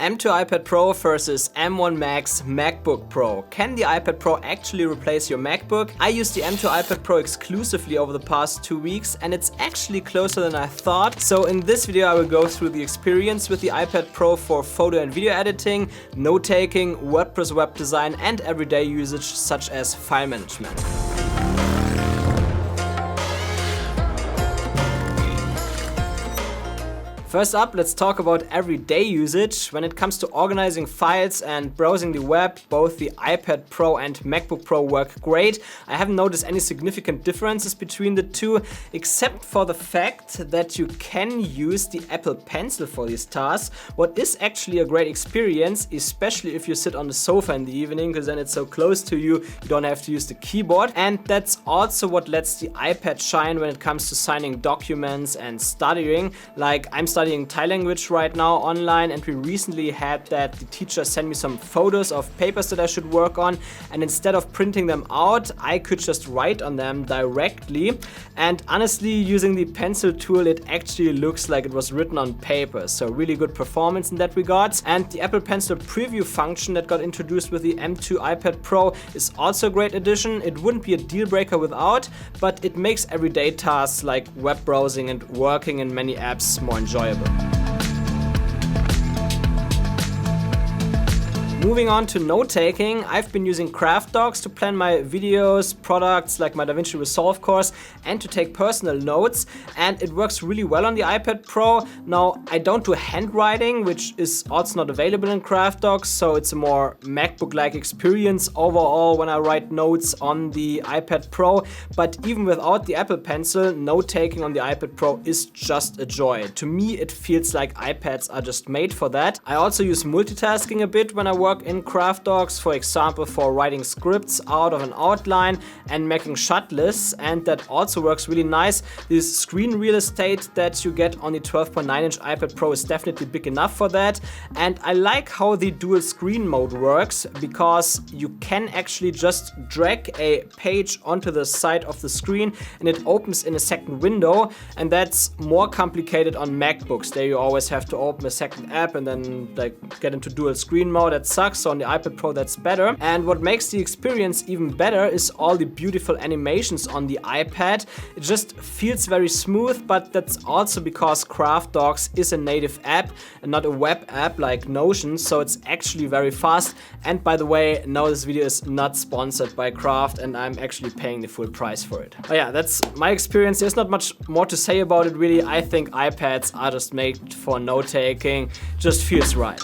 M2 iPad Pro versus M1 Max MacBook Pro. Can the iPad Pro actually replace your MacBook? I used the M2 iPad Pro exclusively over the past 2 weeks and it's actually closer than I thought. So in this video I will go through the experience with the iPad Pro for photo and video editing, note-taking, WordPress web design and everyday usage such as file management. First up, let's talk about everyday usage. When it comes to organizing files and browsing the web, both the iPad Pro and MacBook Pro work great. I haven't noticed any significant differences between the two, except for the fact that you can use the Apple Pencil for these tasks. What is actually a great experience, especially if you sit on the sofa in the evening, because then it's so close to you, you don't have to use the keyboard. And that's also what lets the iPad shine when it comes to signing documents and studying. Like I'm studying Thai language right now online, and we recently had that the teacher sent me some photos of papers that I should work on, and instead of printing them out I could just write on them directly. And honestly, using the pencil tool, it actually looks like it was written on paper, so really good performance in that regards. And the Apple Pencil preview function that got introduced with the M2 iPad Pro is also a great addition. It wouldn't be a deal breaker without, but it makes everyday tasks like web browsing and working in many apps more enjoyable. Moving on to note-taking, I've been using Craft Docs to plan my videos, products like my DaVinci Resolve course, and to take personal notes, and it works really well on the iPad Pro. Now, I don't do handwriting, which is also not available in Craft Docs, so it's a more MacBook-like experience overall when I write notes on the iPad Pro, but even without the Apple Pencil, note-taking on the iPad Pro is just a joy. To me, it feels like iPads are just made for that. I also use multitasking a bit when I work in Craft Docs, for example for writing scripts out of an outline and making shot lists, and that also works really nice. This screen real estate that you get on the 12.9-inch iPad Pro is definitely big enough for that, and I like how the dual screen mode works, because you can actually just drag a page onto the side of the screen and it opens in a second window, and that's more complicated on MacBooks. There you always have to open a second app and then get into dual screen mode. That's so on the iPad Pro that's better. And what makes the experience even better is all the beautiful animations on the iPad. It just feels very smooth, but that's also because Craft Docs is a native app and not a web app like Notion, so it's actually very fast. And by the way, no, this video is not sponsored by Craft and I'm actually paying the full price for it. But yeah, that's my experience. There's not much more to say about it really. I think iPads are just made for note-taking. Just feels right.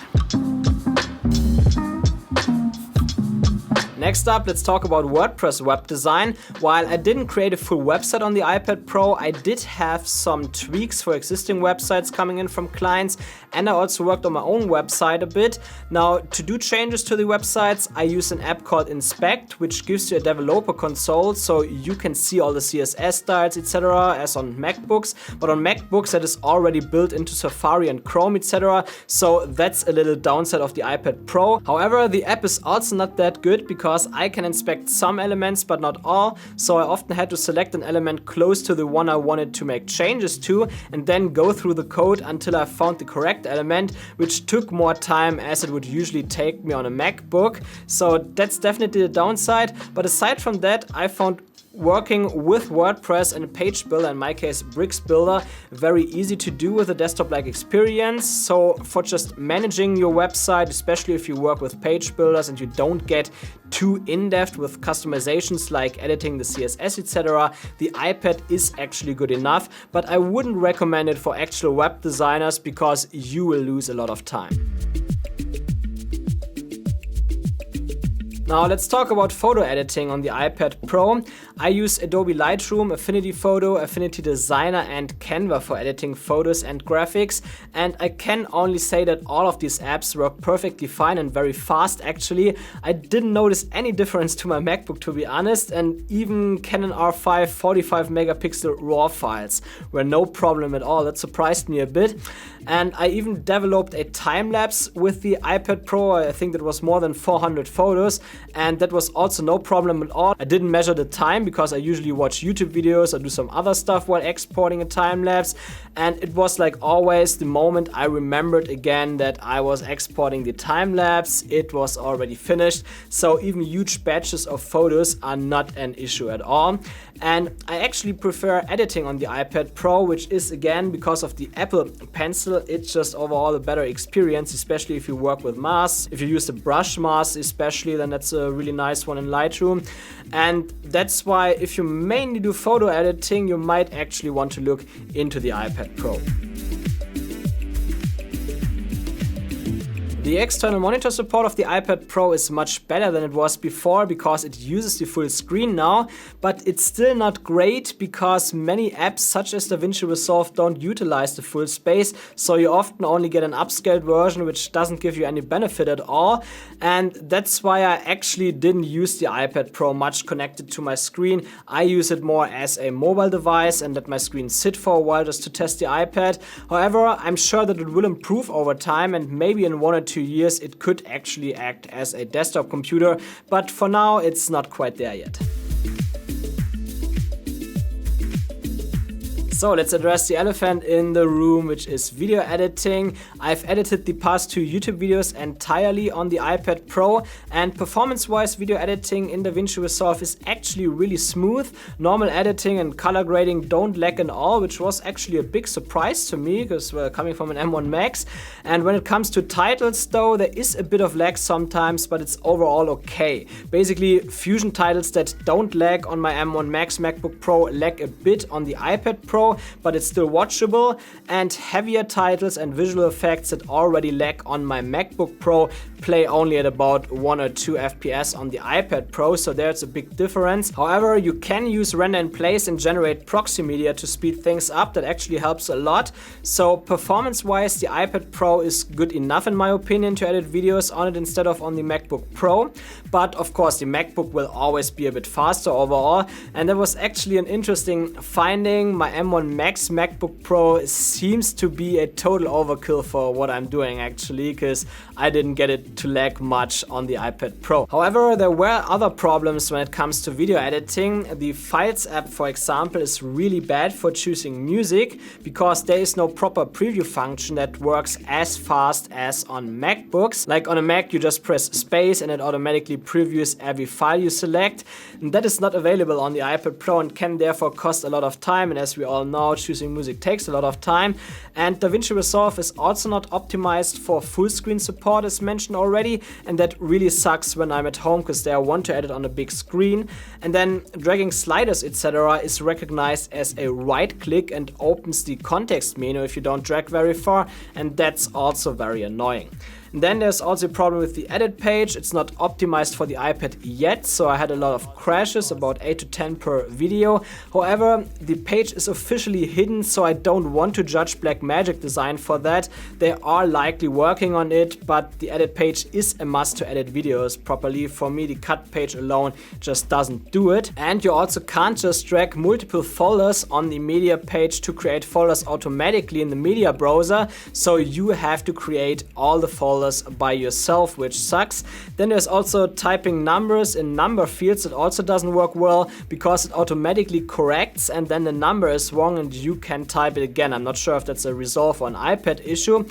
Next up, let's talk about WordPress web design. While I didn't create a full website on the iPad Pro, I did have some tweaks for existing websites coming in from clients, and I also worked on my own website a bit. Now, to do changes to the websites, I use an app called Inspect, which gives you a developer console so you can see all the CSS styles, etc. as on MacBooks. But on MacBooks, that is already built into Safari and Chrome, etc. So that's a little downside of the iPad Pro. However, the app is also not that good because I can inspect some elements but not all, so I often had to select an element close to the one I wanted to make changes to and then go through the code until I found the correct element, which took more time as it would usually take me on a MacBook. So that's definitely the downside, but aside from that, I found working with WordPress and a page builder, in my case Bricks Builder, very easy to do with a desktop-like experience. So for just managing your website, especially if you work with page builders and you don't get too in-depth with customizations like editing the CSS, etc., the iPad is actually good enough, but I wouldn't recommend it for actual web designers because you will lose a lot of time. Now let's talk about photo editing on the iPad Pro. I use Adobe Lightroom, Affinity Photo, Affinity Designer and Canva for editing photos and graphics, and I can only say that all of these apps work perfectly fine and very fast actually. I didn't notice any difference to my MacBook, to be honest, and even Canon R5 45 megapixel RAW files were no problem at all. That surprised me a bit. and I even developed a time-lapse with the iPad Pro. I think that was more than 400 photos, and that was also no problem at all. I didn't measure the time because I usually watch YouTube videos or do some other stuff while exporting a time-lapse, and it was like always the moment I remembered again that I was exporting the time-lapse, it was already finished, so even huge batches of photos are not an issue at all. And I actually prefer editing on the iPad Pro, which is again because of the Apple Pencil. It's just overall a better experience, especially if you work with masks. If you use the brush mask especially, then that's a really nice one in Lightroom. And that's why if you mainly do photo editing, you might actually want to look into the iPad Pro. The external monitor support of the iPad Pro is much better than it was before because it uses the full screen now, but it's still not great because many apps such as DaVinci Resolve don't utilize the full space, so you often only get an upscaled version which doesn't give you any benefit at all, and that's why I actually didn't use the iPad Pro much connected to my screen. I use it more as a mobile device and let my screen sit for a while just to test the iPad. However, I'm sure that it will improve over time, and maybe in 1 or 2 years it could actually act as a desktop computer, but for now it's not quite there yet. So let's address the elephant in the room, which is video editing. I've edited the past 2 YouTube videos entirely on the iPad Pro, and performance-wise video editing in DaVinci Resolve is actually really smooth. Normal editing and color grading don't lag at all, which was actually a big surprise to me because we're coming from an M1 Max. And when it comes to titles though, there is a bit of lag sometimes, but it's overall okay. Basically, Fusion titles that don't lag on my M1 Max MacBook Pro lag a bit on the iPad Pro, but it's still watchable, and heavier titles and visual effects that already lag on my MacBook Pro play only at about 1 or 2 FPS on the iPad Pro, so there's a big difference. However, you can use render in place and generate proxy media to speed things up. That actually helps a lot. So performance-wise, the iPad Pro is good enough in my opinion to edit videos on it instead of on the MacBook Pro, but of course the MacBook will always be a bit faster overall, and that was actually an interesting finding. My M1 Max MacBook Pro seems to be a total overkill for what I'm doing actually, because I didn't get it to lag much on the iPad Pro. However, there were other problems when it comes to video editing. The Files app, for example, is really bad for choosing music because there is no proper preview function that works as fast as on MacBooks. Like on a Mac, you just press space and it automatically previews every file you select. And that is not available on the iPad Pro and can therefore cost a lot of time, and as we all know, choosing music takes a lot of time. And DaVinci Resolve is also not optimized for full screen support as mentioned already, and that really sucks when I'm at home because there I want to edit on a big screen. And then dragging sliders etc. is recognized as a right click and opens the context menu if you don't drag very far, and that's also very annoying. And then there's also a problem with the edit page. It's not optimized for the iPad yet, so I had a lot of crashes, about 8 to 10 per video. However, the page is officially hidden, so I don't want to judge Blackmagic Design for that. They are likely working on it, but the edit page is a must to edit videos properly. For me, the cut page alone just doesn't do it. And you also can't just drag multiple folders on the media page to create folders automatically in the media browser, so you have to create all the folders by yourself, which sucks. Then there's also typing numbers in number fields. It also doesn't work well because it automatically corrects and then the number is wrong and you can type it again. I'm not sure if that's a Resolve or an iPad issue.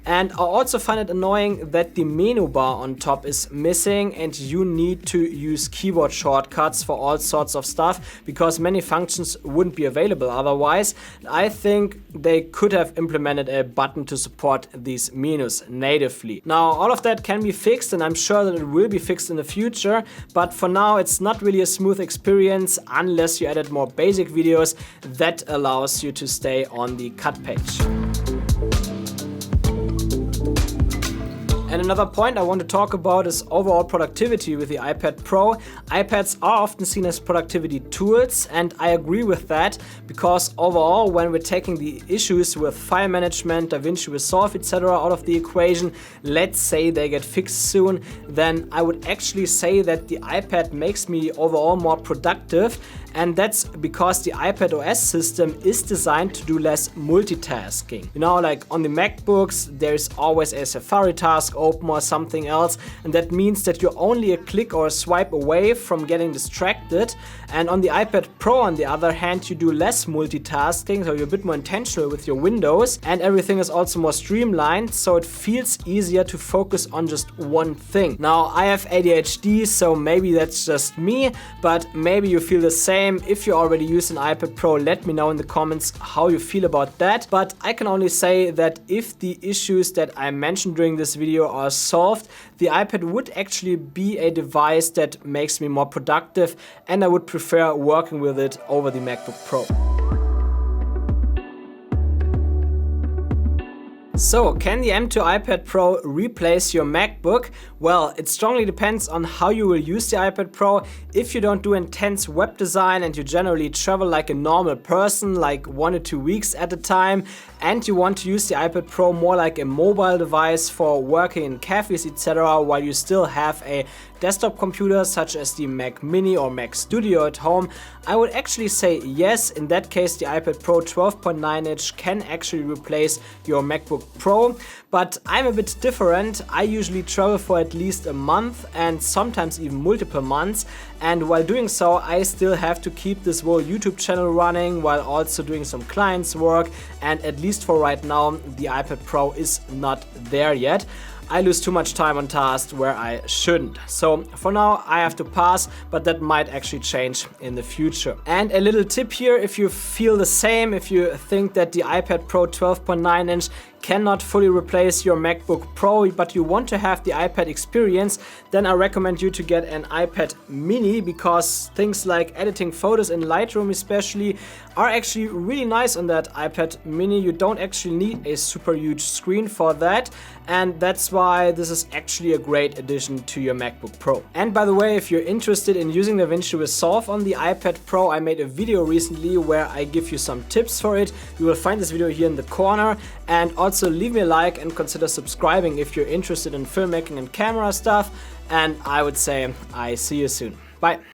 And I also find it annoying that the menu bar on top is missing and you need to use keyboard shortcuts for all sorts of stuff because many functions wouldn't be available otherwise. I think they could have implemented a button to support these menus natively. Now, all of that can be fixed and I'm sure that it will be fixed in the future, but for now it's not really a smooth experience unless you edit more basic videos that allows you to stay on the cut page. And another point I want to talk about is overall productivity with the iPad Pro. iPads are often seen as productivity tools, and I agree with that, because overall when we're taking the issues with file management, DaVinci Resolve, etc. out of the equation, let's say they get fixed soon, then I would actually say that the iPad makes me overall more productive. And that's because the iPad OS system is designed to do less multitasking. You know, like on the MacBooks, there's always a Safari task open or something else, and that means that you're only a click or a swipe away from getting distracted. And on the iPad Pro, on the other hand, you do less multitasking, so you're a bit more intentional with your windows, and everything is also more streamlined, so it feels easier to focus on just one thing. Now, I have ADHD, so maybe that's just me, but maybe you feel the same. If you already use an iPad Pro, let me know in the comments how you feel about that. But I can only say that if the issues that I mentioned during this video are solved, the iPad would actually be a device that makes me more productive, and I would prefer working with it over the MacBook Pro. So, can the M2 iPad Pro replace your MacBook? Well, it strongly depends on how you will use the iPad Pro. If you don't do intense web design and you generally travel like a normal person, like 1 or 2 weeks at a time, and you want to use the iPad Pro more like a mobile device for working in cafes, etc., while you still have a desktop computer such as the Mac Mini or Mac Studio at home, I would actually say yes. In that case, the iPad Pro 12.9-inch can actually replace your MacBook Pro. But I'm a bit different. I usually travel for at least a month and sometimes even multiple months. And while doing so, I still have to keep this whole YouTube channel running while also doing some clients work. And at least for right now, the iPad Pro is not there yet. I lose too much time on tasks where I shouldn't. So for now I have to pass, but that might actually change in the future. And a little tip here, if you feel the same, if you think that the iPad Pro 12.9-inch cannot fully replace your MacBook Pro, but you want to have the iPad experience, then I recommend you to get an iPad Mini, because things like editing photos in Lightroom especially are actually really nice on that iPad Mini. You don't actually need a super huge screen for that, and that's why this is actually a great addition to your MacBook Pro. And by the way, if you're interested in using DaVinci Resolve on the iPad Pro, I made a video recently where I give you some tips for it. You will find this video here in the corner, and also leave me a like and consider subscribing if you're interested in filmmaking and camera stuff. And I would say I see you soon. Bye.